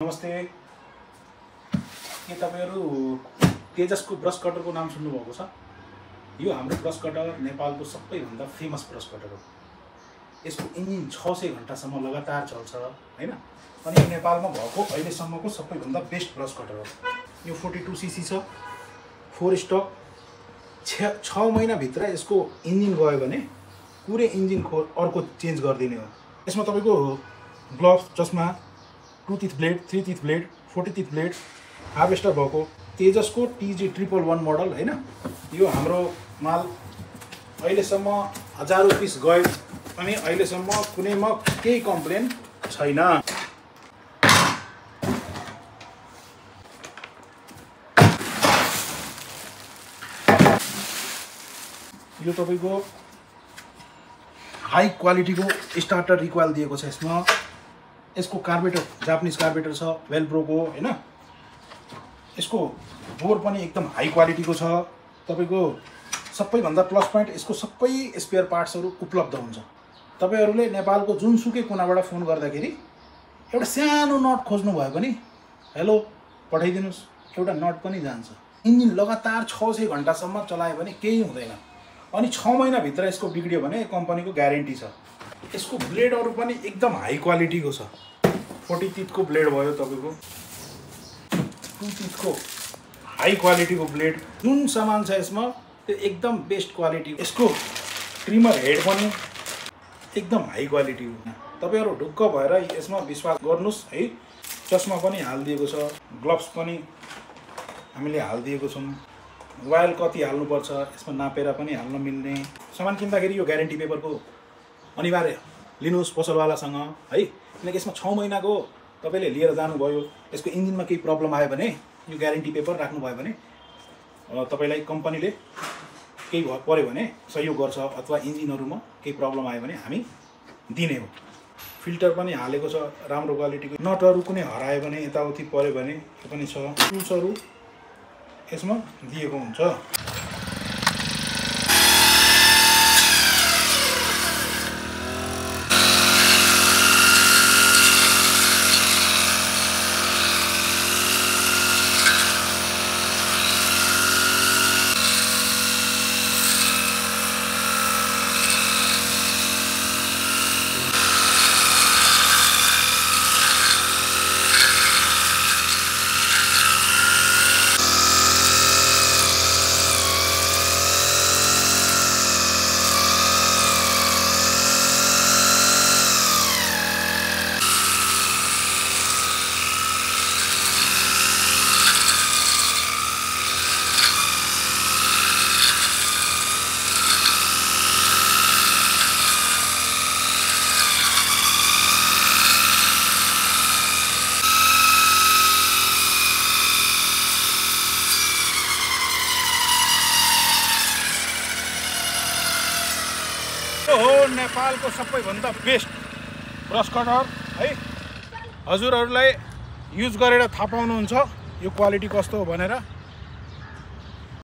नमस्ते। के तपाईहरु तेजसको ब्रश कटरको नाम सुन्नु भएको छ? यो हाम्रो ब्रश कटर नेपालको सबैभन्दा फेमस ब्रश कटर हो। यसको इन्जिन 600 घण्टासम्म लगातार चल्छ हैन। अनि यो नेपालमा भएको अहिलेसम्मको सबैभन्दा बेस्ट ब्रश कटर हो। यो 42 सीसी छ, 4 स्टक। 6 महिना भित्र यसको इन्जिन गयो भने पुरै इन्जिन अर्को चेन्ज गरिदिने हो। यसमा तपाईको ग्लोभ्स, चस्मा, 2 teeth blade, 3 teeth blade, 40 teeth blade, harvester भएको तेजसको TG111 मोडल हैन। यो हाम्रो माल अहिलेसम्म हजारौं पिस गयो अनि अहिलेसम्म कुनैमा केही कम्प्लेन छैन। यो तपाईको हाई क्वालिटीको स्टार्टर रिक्वाइल दिएको छ। यसमा यसको कार्बेटर जापानिज कार्बेटर छ, वेलब्रोको हैन। यसको बोर पनि एकदम हाई क्वालिटीको छ। तपाईको सबैभन्दा प्लस पॉइंट यसको सबै स्पेयर पार्ट्सहरु उपलब्ध हुन्छ। तपाईहरुले नेपालको जुनसुकै कुनाबाट फोन गर्दाखेरि एउटा सानो नट खोज्नु भयो भने हेलो पठाइदिनुस्, एउटा नट पनि जान्छ। इन्जिन लगातार 600 घण्टासम्म चलायो भने केही हुँदैन। अनि 6 महिना भित्र यसको बिग्डियो भने कम्पनीको ग्यारेन्टी छ। यसको ब्लेडहरु पनि एकदम हाई क्वालिटीको छ। 40 टिथको ब्लेड भयो तपाईको, 2 टिथको हाई क्वालिटीको ब्लेड। जुन सामान छ यसमा त्यो एकदम बेस्ट क्वालिटी। यसको ट्रिमर हेड पनि एकदम हाई क्वालिटी हो। तपाईहरु ढुक्क भएर यसमा विश्वास गर्नुस् है। चस्मा पनि हाल्दिएको छ, ग्लोभ्स पनि हामीले हाल्दिएको छौं। वायल कति हाल्नुपर्छ यसमा नापेर पनि हाल्न मिल्ने। सामान किन्दाखेरि यो ग्यारेन्टी पेपरको अनिवार्य लिनुस् पसलवालासँग है। किनकि यसमा 6 महिनाको तपाईले लिएर जानुभयो, यसको इन्जिनमा केही प्रब्लम आयो भने यो ग्यारेन्टी पेपर राख्नु भयो भने तपाईलाई कम्पनीले केही पर्यो भने सहयोग गर्छ, अथवा इन्जिनहरुमा केही प्रब्लम आयो भने हामी दिने हो। फिल्टर पनि हालेको छ राम्रो क्वालिटीको। नटहरु कुनै हरायो भने यताउति पर्यो भने त्यो पनि छ। टुल्सहरु यसमा दिएको हुन्छ। हो नेपालको सबैभन्दा बेस्ट ब्रश कटर है। हजुरहरुलाई युज गरेर थाहा पाउनुहुन्छ यो क्वालिटी कस्तो हो भनेर।